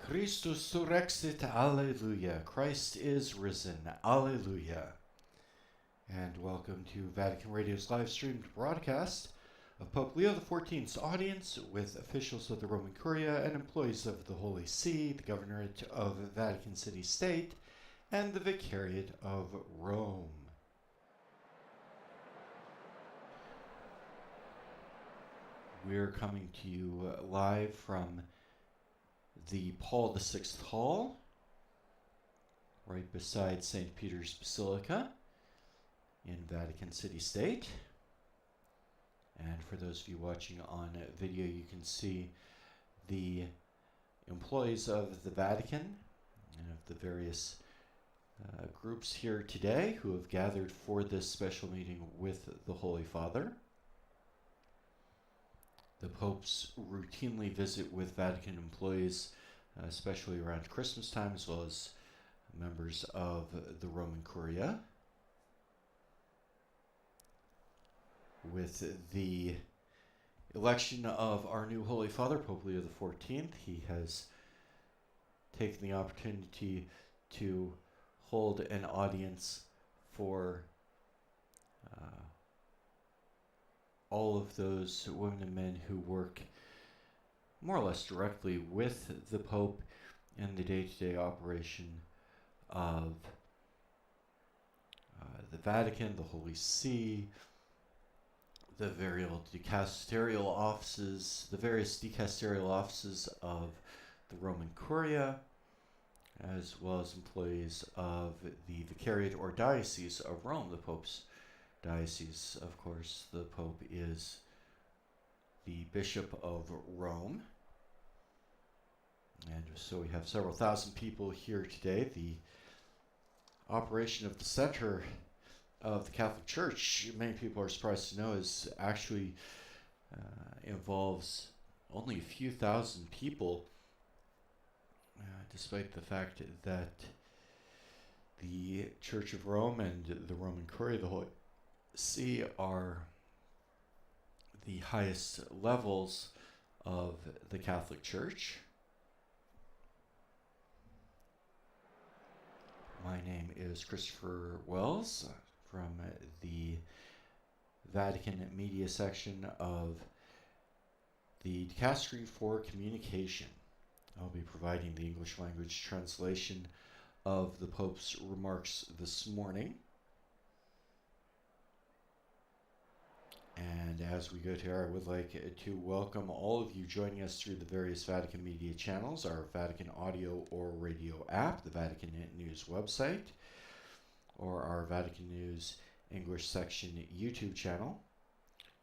Christus surrexit, alleluia. Christ is risen, alleluia. And welcome to Vatican Radio's live-streamed broadcast of Pope Leo XIV's audience with officials of the Roman Curia and employees of the Holy See, the Governorate of Vatican City-State, and the Vicariate of Rome. We're coming to you live from the Paul VI Hall, right beside St. Peter's Basilica in Vatican City-State. And for those of you watching on video, you can see the employees of the Vatican and of the various groups here today who have gathered for this special meeting with the Holy Father. The popes routinely visit with Vatican employees, especially around Christmas time, as well as members of the Roman Curia. With the election of our new Holy Father, Pope Leo XIV, he has taken the opportunity to hold an audience for all of those women and men who work more or less directly with the Pope in the day-to-day operation of the Vatican, the Holy See, the various dicasterial offices, the various dicasterial offices of the Roman Curia, as well as employees of the Vicariate or Diocese of Rome, the Pope's diocese. Of course, the Pope is the Bishop of Rome. And so we have several thousand people here today. The operation of the center of the Catholic Church, many people are surprised to know, is actually involves only a few thousand people, despite the fact that the Church of Rome and the Roman Curia, the Holy See, are the highest levels of the Catholic Church. My name is Christopher Wells from the Vatican Media section of the Dicastery for Communication. I'll be providing the English language translation of the Pope's remarks this morning. And as we go to I would like to welcome all of you joining us through the various Vatican Media channels, our Vatican audio or radio app, the Vatican News website, or our Vatican News English section YouTube channel.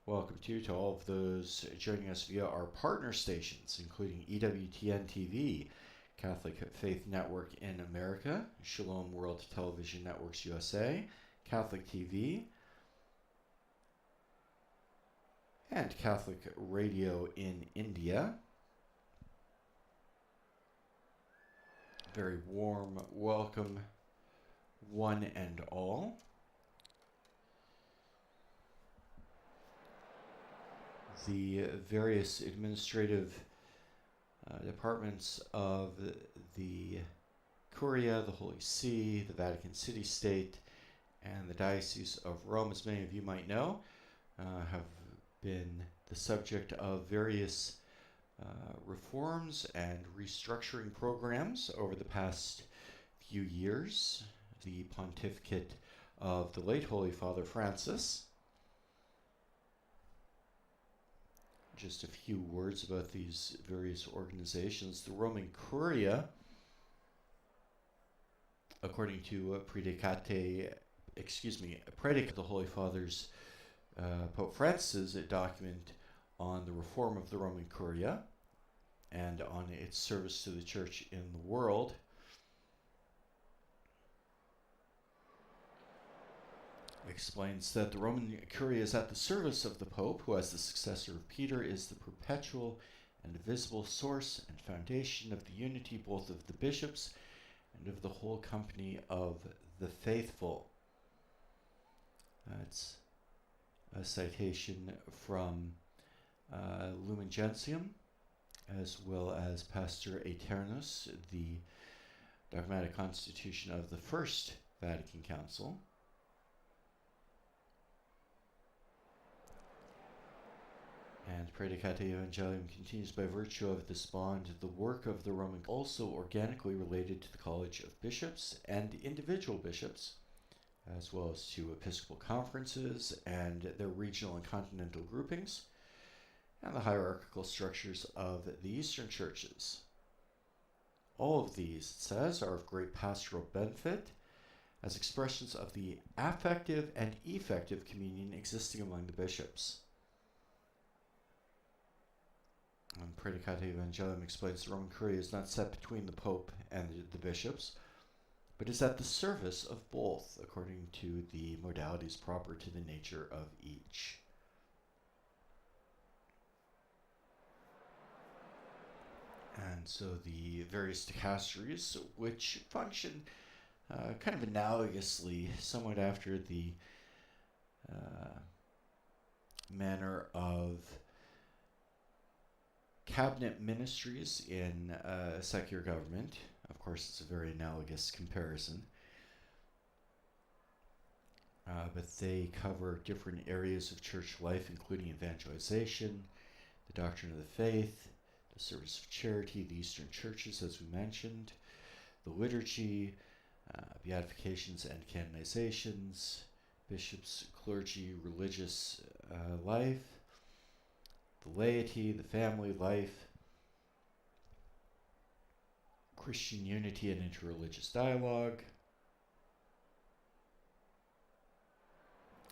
Welcome to all of those joining us via our partner stations, including EWTN TV, Catholic Faith Network in America, Shalom World Television Networks USA, Catholic TV, and Catholic Radio in India. Very warm welcome, one and all. The various administrative departments of the Curia, the Holy See, the Vatican City-State, and the Diocese of Rome, as many of you might know, have been the subject of various reforms and restructuring programs over the past few years. The pontificate of the late Holy Father Francis. Just a few words about these various organizations. The Roman Curia, according to Predicate the Holy Father's Pope Francis' document on the reform of the Roman Curia and on its service to the Church in the world, explains that the Roman Curia is at the service of the Pope, who, as the successor of Peter, is the perpetual and visible source and foundation of the unity both of the bishops and of the whole company of the faithful. That's a citation from Lumen Gentium, as well as Pastor Aeternus, the dogmatic constitution of the First Vatican Council. And Predicate Evangelium continues, by virtue of this bond, the work of the Roman also organically related to the College of Bishops and individual bishops, as well as to episcopal conferences and their regional and continental groupings, and the hierarchical structures of the Eastern churches. All of these, it says, are of great pastoral benefit as expressions of the affective and effective communion existing among the bishops. Predicate Evangelium explains the Roman Curia is not set between the Pope and the bishops, but is at the service of both, according to the modalities proper to the nature of each. And so the various dicasteries, which function kind of analogously, somewhat after the manner of cabinet ministries in a secular government. Of course, it's a very analogous comparison. But they cover different areas of church life, including evangelization, the doctrine of the faith, the service of charity, the Eastern churches, as we mentioned, the liturgy, beatifications and canonizations, bishops, clergy, religious life, the laity, the family life, Christian unity and interreligious dialogue,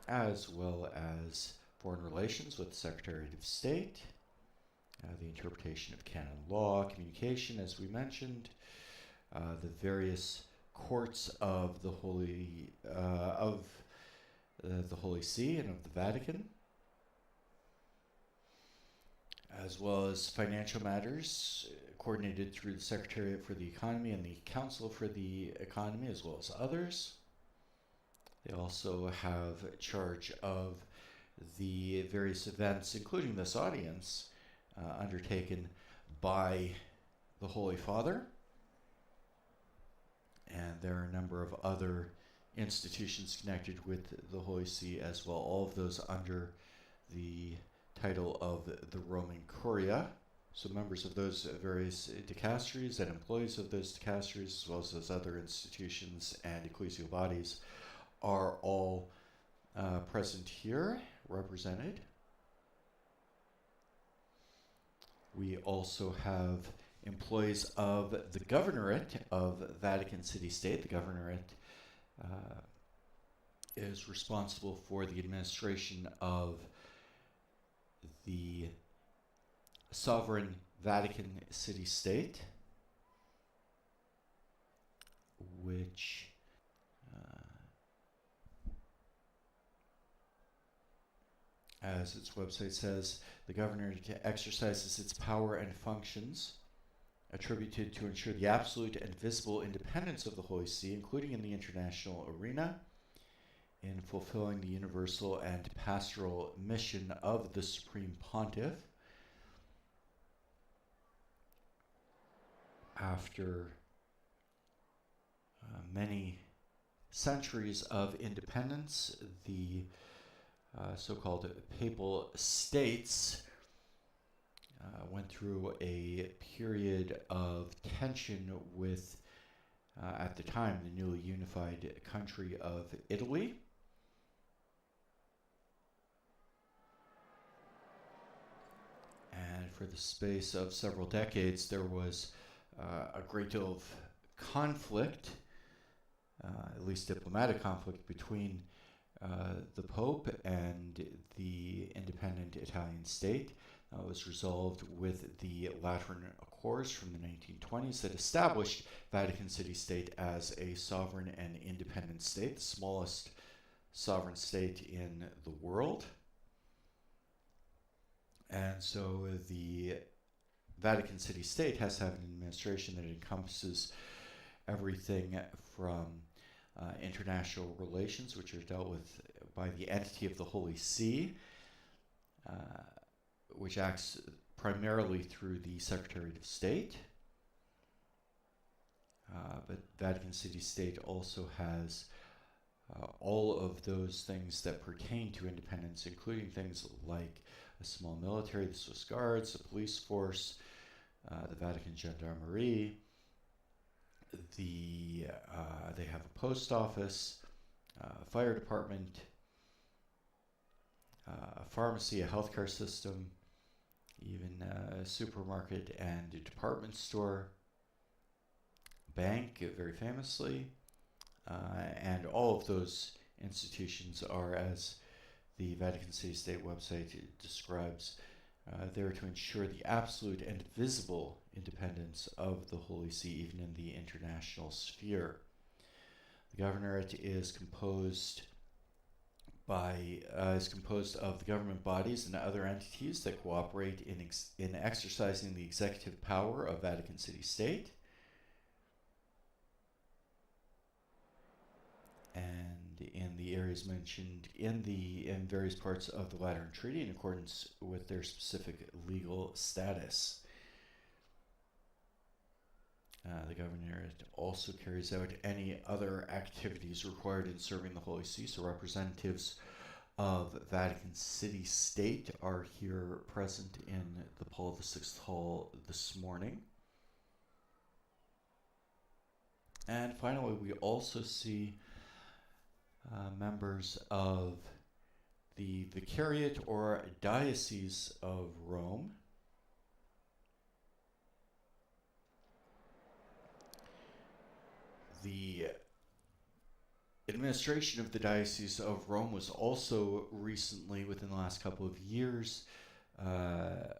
as well as foreign relations with the Secretariat of State, the interpretation of canon law, communication, as we mentioned, the various courts of the Holy See and of the Vatican, as well as financial matters coordinated through the Secretariat for the Economy and the Council for the Economy, as well as others. They also have charge of the various events, including this audience, undertaken by the Holy Father. And there are a number of other institutions connected with the Holy See as well, all of those under the title of the Roman Curia. So members of those various dicasteries and employees of those dicasteries, as well as those other institutions and ecclesial bodies, are all present here, represented. We also have employees of the Governorate of Vatican City State. The Governorate is responsible for the administration of the sovereign Vatican City State, which as its website says, the Governorate exercises its power and functions attributed to ensure the absolute and visible independence of the Holy See, including in the international arena, in fulfilling the universal and pastoral mission of the Supreme Pontiff. After many centuries of independence, the so-called Papal States went through a period of tension with, at the time, the newly unified country of Italy. And for the space of several decades, there was a great deal of conflict, at least diplomatic conflict, between the Pope and the independent Italian state. It was resolved with the Lateran Accords from the 1920s that established Vatican City State as a sovereign and independent state, the smallest sovereign state in the world. And so the Vatican City State has to have an administration that encompasses everything from international relations, which are dealt with by the entity of the Holy See, which acts primarily through the Secretariat of State. But Vatican City State also has all of those things that pertain to independence, including things like a small military, the Swiss Guards, the police force, the Vatican Gendarmerie. They have a post office, a fire department, a pharmacy, a healthcare system, even a supermarket and a department store, bank, very famously, and all of those institutions are, as the Vatican City State website describes, there to ensure the absolute and visible independence of the Holy See, even in the international sphere. The Governorate is composed of the government bodies and other entities that cooperate in exercising the executive power of Vatican City State. And in the areas mentioned in various parts of the Lateran Treaty in accordance with their specific legal status. The Governorate also carries out any other activities required in serving the Holy See. So representatives of Vatican City State are here present in the Paul VI Hall this morning. And finally, we also see members of the Vicariate or Diocese of Rome. The administration of the Diocese of Rome was also recently, within the last couple of years,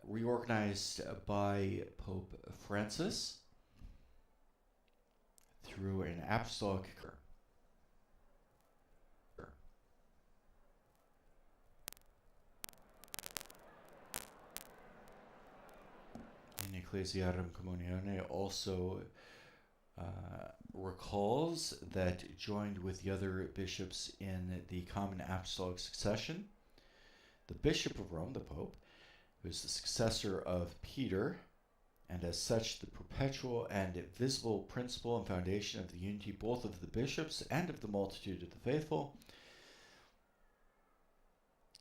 reorganized by Pope Francis through an apostolic in Ecclesiarum Communione also recalls that joined with the other bishops in the common apostolic succession, the Bishop of Rome, the Pope, who is the successor of Peter, and as such the perpetual and visible principle and foundation of the unity both of the bishops and of the multitude of the faithful.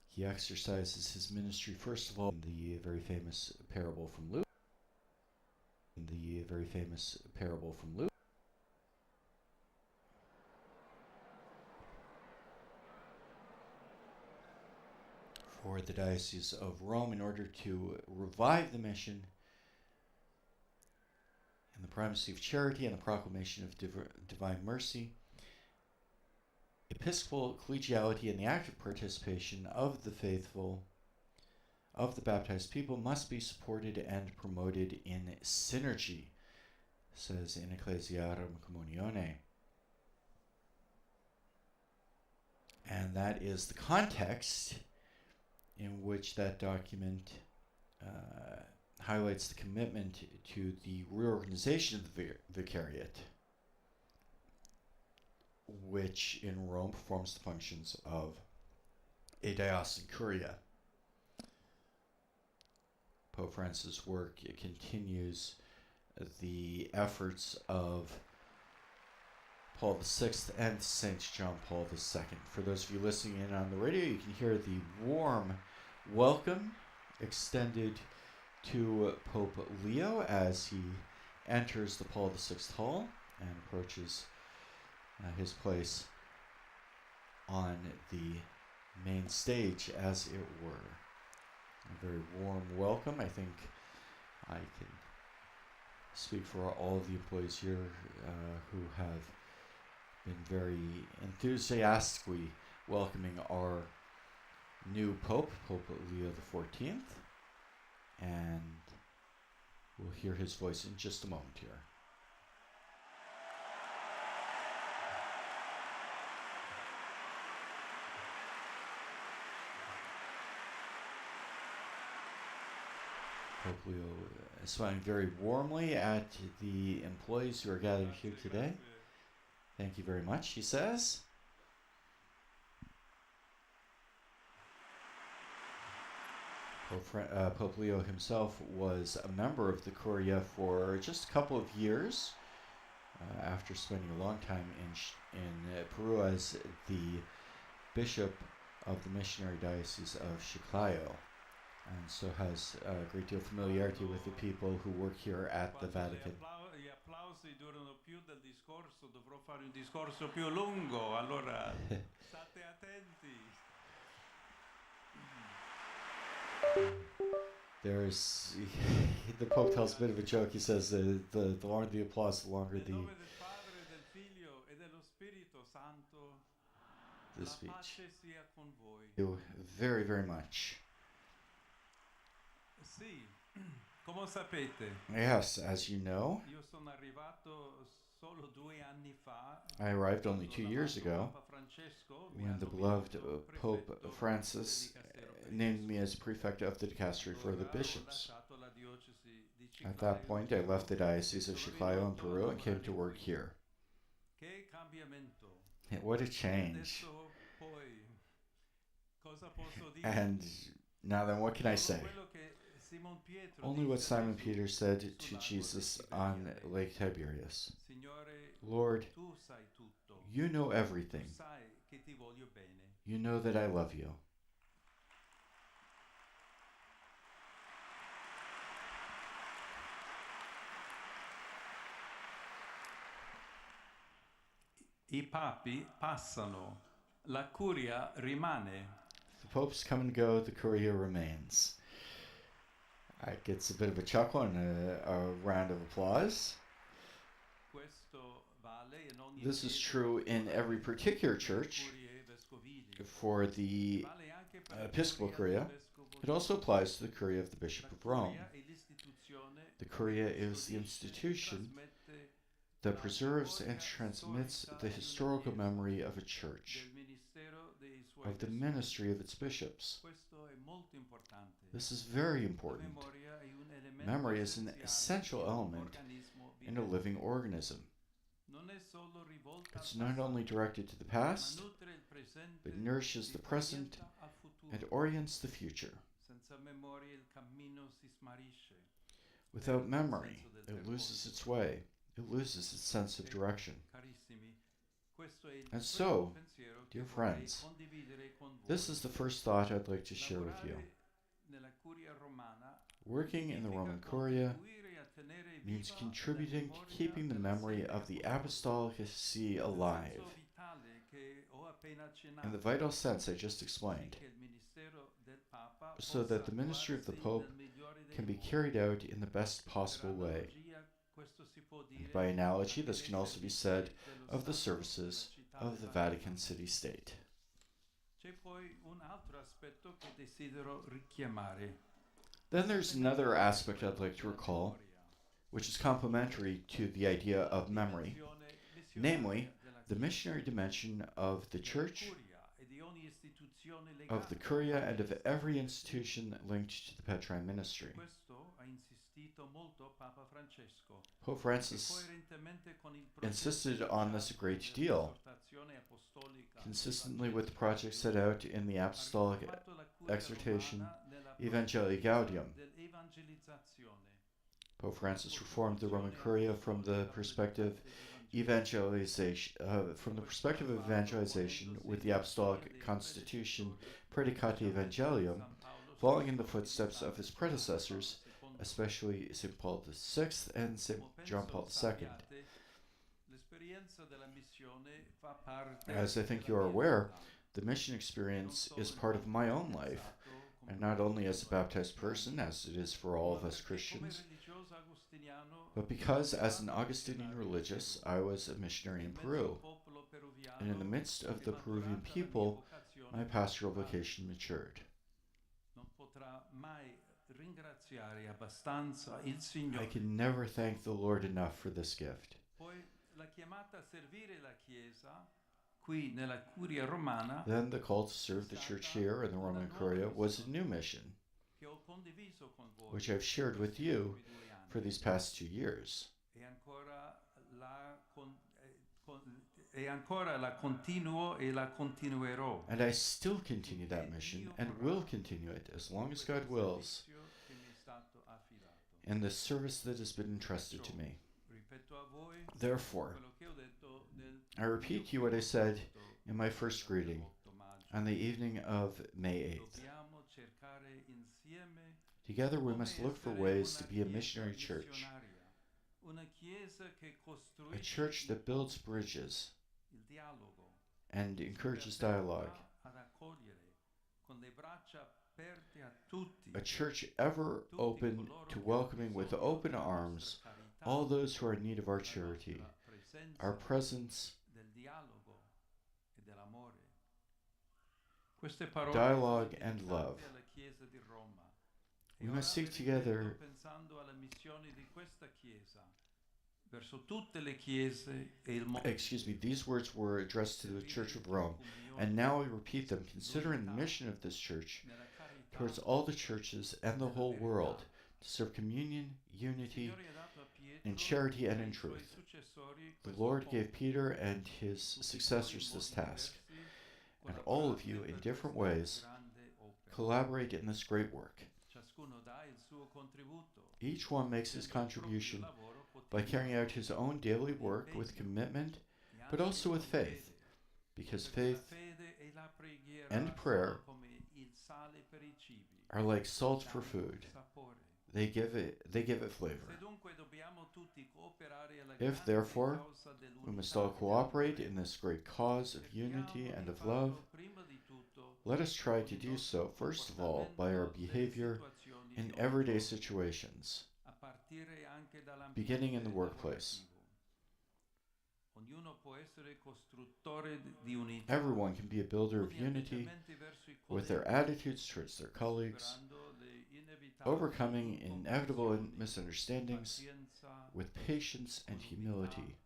He exercises his ministry first of all in the very famous parable from Luke. For the Diocese of Rome, in order to revive the mission and the primacy of charity and the proclamation of divine mercy, episcopal collegiality and the active participation of the faithful, of the baptized people, must be supported and promoted in synergy, says in Ecclesiarum Communione. And that is the context in which that document highlights the commitment to the reorganization of the Vicariate, which in Rome performs the functions of a diocesan curia. Pope Francis' work continues the efforts of Paul VI and St. John Paul II. For those of you listening in on the radio, you can hear the warm welcome extended to Pope Leo as he enters the Paul VI Hall and approaches his place on the main stage, as it were. A very warm welcome. I think I can speak for all of the employees here who have been very enthusiastically welcoming our new Pope, Pope Leo XIV, and we'll hear his voice in just a moment here. Pope Leo is smiling very warmly at the employees who are gathered here today. Thank you very much, he says. Pope Leo himself was a member of the Curia for just a couple of years after spending a long time in Peru as the bishop of the missionary diocese of Chiclayo, and so has a great deal of familiarity with the people who work here at the Vatican. Gli applausi durano più del discorso, dovrò fare un discorso più lungo, allora state attenti. There's the Pope tells a bit of a joke. He says the longer the applause, the longer the speech. Thank you very, very much. Sì, come sapete. Yes, as you know, Io sono arrivato solo 2 anni fa. I arrived only 2 years ago when the beloved Pope Francis named me as prefect of the dicastery for the bishops. At that point, I left the Diocese of Chiclayo in Peru and came to work here. What a change. And now then, what can I say? Only what Simon Peter said to Jesus on Lake Tiberias. Lord, you know everything. You know that I love you. I papi passano, la curia rimane. The popes come and go, the curia remains. It gets a bit of a chuckle and a round of applause. This is true in every particular church. For the Episcopal Curia, it also applies to the Curia of the Bishop of Rome. The Curia is the institution that preserves and transmits the historical memory of a church, of the ministry of its bishops. This is very important. Memory is an essential element in a living organism. It's not only directed to the past, but nourishes the present and orients the future. Without memory, it loses its way. It loses its sense of direction. And so, dear friends, this is the first thought I'd like to share with you. Working in the Roman Curia means contributing to keeping the memory of the Apostolic See alive, in the vital sense I just explained, so that the ministry of the Pope can be carried out in the best possible way. And by analogy, this can also be said of the services of the Vatican City-State. Then there's another aspect I'd like to recall, which is complementary to the idea of memory, namely the missionary dimension of the Church, of the Curia, and of every institution linked to the Petrine ministry. Pope Francis insisted on this a great deal, consistently with the project set out in the Apostolic Exhortation Evangelii Gaudium. Pope Francis reformed the Roman Curia from the perspective of evangelization with the Apostolic Constitution Predicate Evangelium, following in the footsteps of his predecessors, especially St. Paul VI and St. John Paul II. As I think you are aware, the mission experience is part of my own life, and not only as a baptized person, as it is for all of us Christians, but because as an Augustinian religious, I was a missionary in Peru, and in the midst of the Peruvian people, my pastoral vocation matured. I can never thank the Lord enough for this gift. Then the call to serve the Church here in the Roman Curia was a new mission, which I've shared with you for these past 2 years. e ancora la continuo e la continuerò. And I still continue that mission and will continue it as long as God wills Che mi è stato affidato. in the service that has been entrusted to me. Ripeto a voi Therefore, quello che ho detto nel I repeat to you what I said in my first greeting on the evening of May 8th. Dobbiamo cercare insieme Together we come must look for essere ways to una be a chiesa missionary church, missionaria, una chiesa che a costruisce church that builds bridges il dialogo, and encourages dialogue, ad accogliere con le braccia aperte a tutti, a church ever open to welcoming with open arms all those who are in need of our charity, our presence, del dialogo e dell'amore. Queste parole dialogue, and love. alla Chiesa di Roma. We must seek together, Pensando alla missione di questa Chiesa verso tutte le chiese e il mondo. these words were addressed to the Church of Rome, and now I repeat them, considering the mission of this church towards all the churches and the whole world, to serve communion, unity, in charity and in truth. The Lord gave Peter and his successors this task, and all of you, in different ways, collaborate in this great work. Each one makes his contribution by carrying out his own daily work with commitment, but also with faith, because faith and prayer are like salt for food. They give it flavor. If, therefore, we must all cooperate in this great cause of unity and of love, let us try to do so, first of all, by our behavior in everyday situations, beginning in the workplace. Everyone can be a builder of unity with their attitudes towards their colleagues, overcoming inevitable misunderstandings with patience and humility,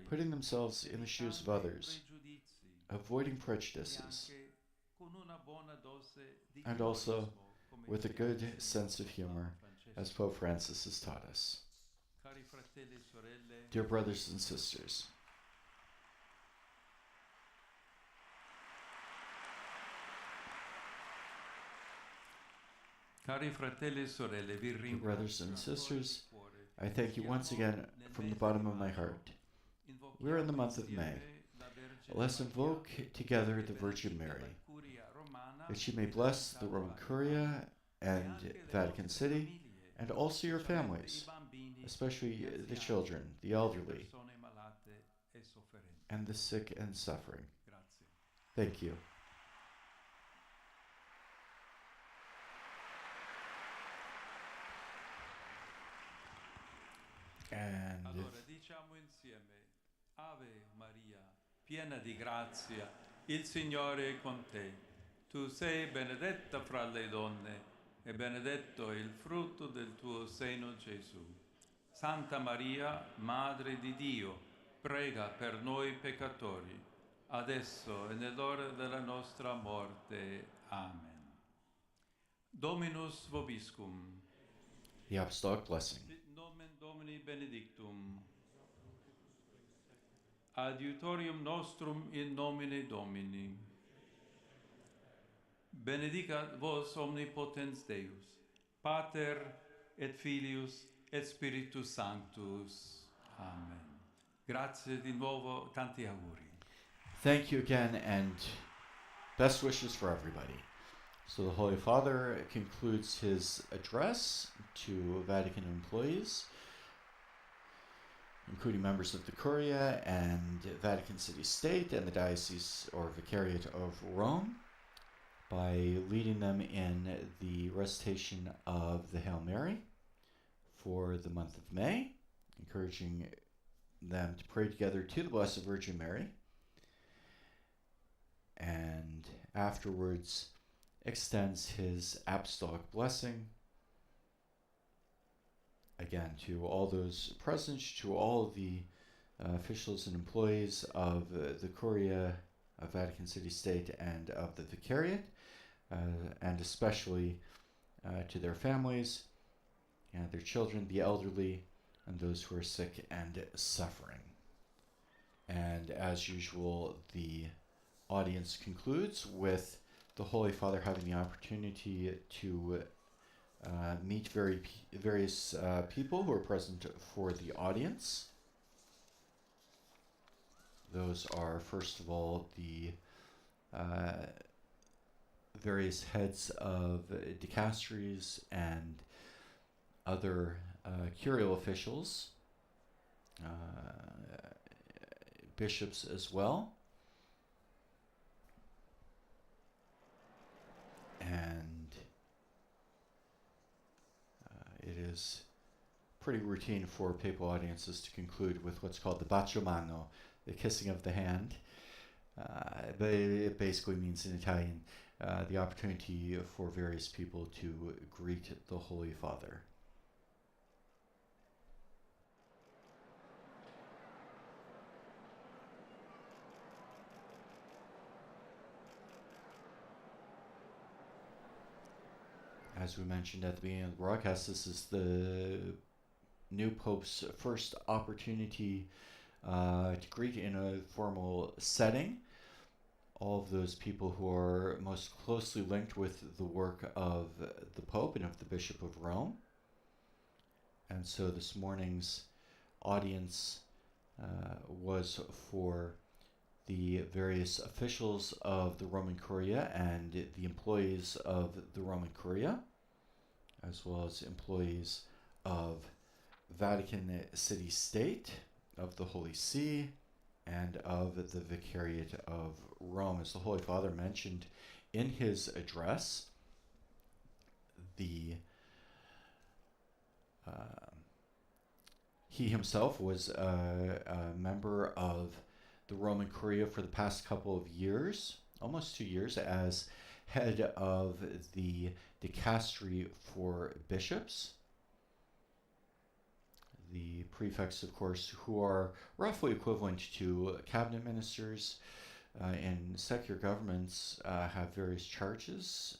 putting themselves in the shoes of others, avoiding prejudices, and also with a good sense of humor, as Pope Francis has taught us. Dear brothers and sisters, Cari fratelli e sorelle, vi dear brothers and ringrazio sisters, I thank you once again from the bottom of my heart. We are in the month of May. Let's invoke together the Virgin Mary, that she may bless the Roman Curia and Vatican City, and also your families, especially the children, the elderly, and the sick and suffering. Thank you. And Allora diciamo insieme: Ave Maria, piena di grazia, il Signore è con te. Tu sei benedetta fra le donne e benedetto è il frutto del tuo seno, Gesù. Santa Maria, Madre di Dio, prega per noi peccatori, adesso e nell'ora della nostra morte. Amen. Dominus vobiscum. the Apostolic Blessing. Sit nomen Domini benedictum. Adiutorium nostrum in nomine Domini. Benedicat vos omnipotens Deus, Pater et Filius et Spiritus Sanctus. Amen. Grazie di nuovo, tanti auguri. Thank you again, and best wishes for everybody. So the Holy Father concludes his address to Vatican employees, including members of the Curia and Vatican City State and the Diocese or Vicariate of Rome, by leading them in the recitation of the Hail Mary for the month of May, encouraging them to pray together to the Blessed Virgin Mary, and afterwards extends his apostolic blessing again to all those present, to all of the officials and employees of the Curia of Vatican City State and of the Vicariate, and especially to their families and their children, the elderly, and those who are sick and suffering. And as usual, the audience concludes with the Holy Father having the opportunity to meet various people who are present for the audience. Those are, first of all, the various heads of dicasteries and other curial officials, bishops as well, and it is pretty routine for papal audiences to conclude with what's called the bacio mano, the kissing of the hand. But it basically means in Italian the opportunity for various people to greet the Holy Father. As we mentioned at the beginning of the broadcast, this is the new Pope's first opportunity to greet in a formal setting all of those people who are most closely linked with the work of the Pope and of the Bishop of Rome. And so this morning's audience was for the various officials of the Roman Curia and the employees of the Roman Curia, as well as employees of Vatican City State, of the Holy See, and of the Vicariate of Rome. As the Holy Father mentioned in his address, he himself was a member of the Roman Curia for the past couple of years, almost 2 years, as head of the dicastery for bishops. The prefects, of course, who are roughly equivalent to cabinet ministers in secular governments, have various charges.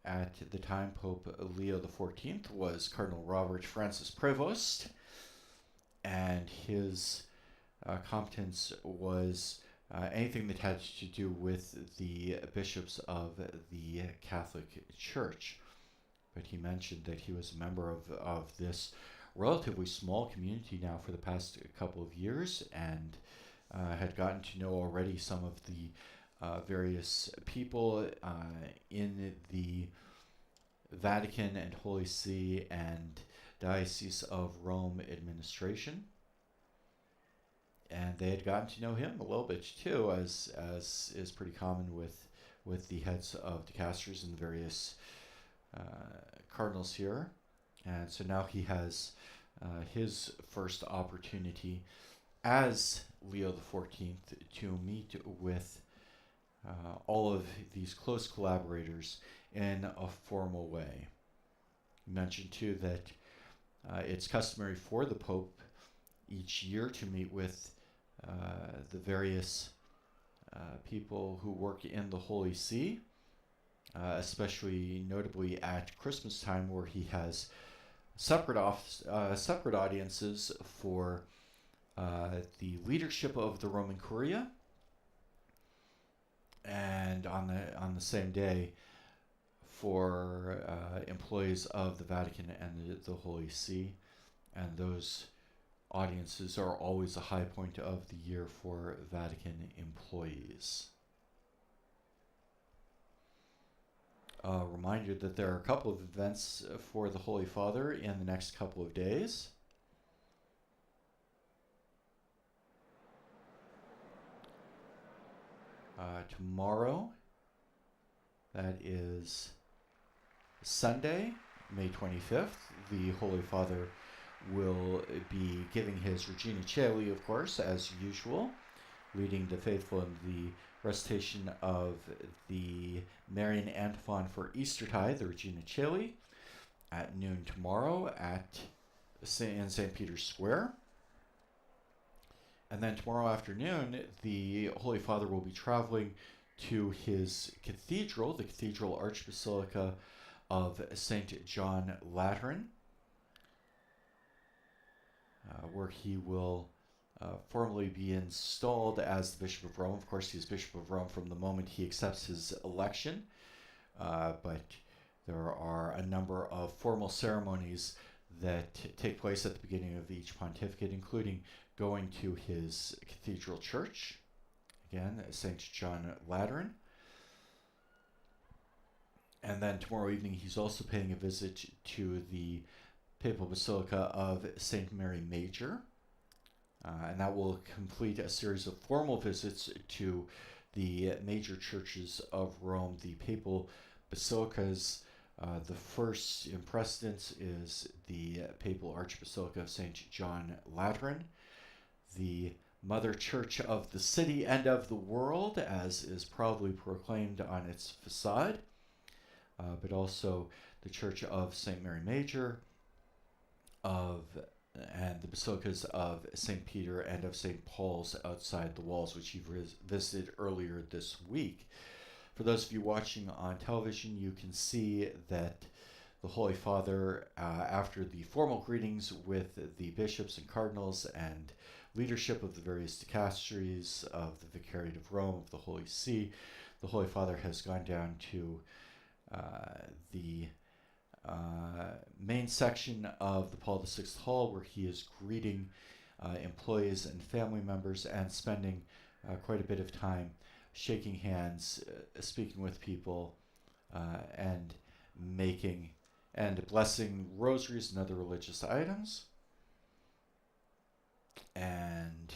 At the time, Pope Leo XIV was Cardinal Robert Francis Prevost, and his competence was anything that had to do with the bishops of the Catholic Church. But he mentioned that he was a member of this relatively small community now for the past couple of years, and had gotten to know already some of the various people in the Vatican and Holy See and Diocese of Rome administration. And they had gotten to know him a little bit too, as is pretty common with the heads of dicasteries and the various cardinals here. And so now he has his first opportunity as Leo XIV to meet with all of these close collaborators in a formal way. You mentioned too that it's customary for the Pope each year to meet with the various people who work in the Holy See, especially notably at Christmas time, where he has separate audiences for the leadership of the Roman Curia, and on the same day for employees of the Vatican and the Holy See. And those audiences are always a high point of the year for Vatican employees. A reminder that there are a couple of events for the Holy Father in the next couple of days. Tomorrow, that is Sunday, May 25th, the Holy Father will be giving his Regina Coeli, of course, as usual, leading the faithful in the recitation of the Marian antiphon for Eastertide, the Regina Coeli, at noon tomorrow in St. Peter's Square. And then tomorrow afternoon, the Holy Father will be traveling to his cathedral, the Cathedral Archbasilica of St. John Lateran, where he will formally be installed as the Bishop of Rome. Of course, he's Bishop of Rome from the moment he accepts his election, but there are a number of formal ceremonies that take place at the beginning of each pontificate, including going to his cathedral church, again, St. John Lateran. And then tomorrow evening, he's also paying a visit to the Papal Basilica of St. Mary Major. And that will complete a series of formal visits to the major churches of Rome, the papal basilicas. The first in precedence is the Papal Archbasilica of St. John Lateran, the mother church of the city and of the world, as is proudly proclaimed on its facade, but also the Church of St. Mary Major, and the basilicas of St. Peter and of St. Paul's outside the walls, which you've visited earlier this week. For those of you watching on television, you can see that the Holy Father, after the formal greetings with the bishops and cardinals and leadership of the various dicasteries of the Vicariate of Rome, of the Holy See, the Holy Father has gone down to the main section of the Paul VI Hall, where he is greeting employees and family members and spending quite a bit of time shaking hands, speaking with people, and making and blessing rosaries and other religious items. And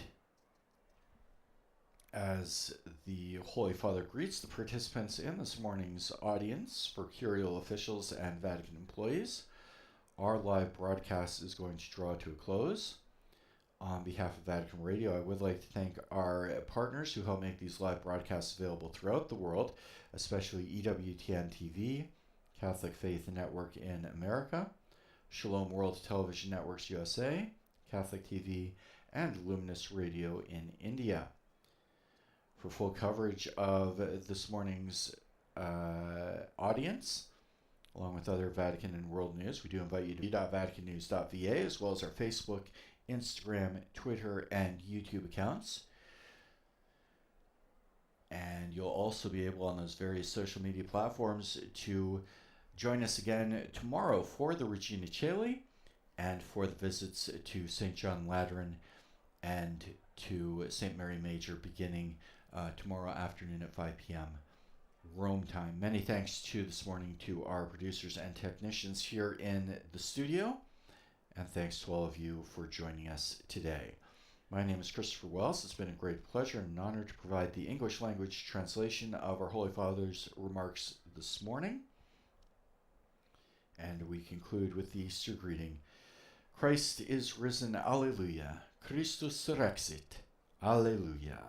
as the Holy Father greets the participants in this morning's audience for curial officials and Vatican employees, our live broadcast is going to draw to a close. On behalf of Vatican Radio, I would like to thank our partners who help make these live broadcasts available throughout the world, especially EWTN TV, Catholic Faith Network in America, Shalom World Television Networks USA, Catholic TV, and Luminous Radio in India. For full coverage of this morning's audience, along with other Vatican and world news, we do invite you to v.vaticannews.va, as well as our Facebook, Instagram, Twitter, and YouTube accounts. And you'll also be able on those various social media platforms to join us again tomorrow for the Regina Coeli and for the visits to St. John Lateran and to St. Mary Major beginning tomorrow afternoon at 5 p.m. Rome time. Many thanks this morning to our producers and technicians here in the studio, and thanks to all of you for joining us today. My name is Christopher Wells. It's been a great pleasure and an honor to provide the English language translation of our Holy Father's remarks this morning. And we conclude with the Easter greeting. Christ is risen, Alleluia. Christus rexit, Alleluia.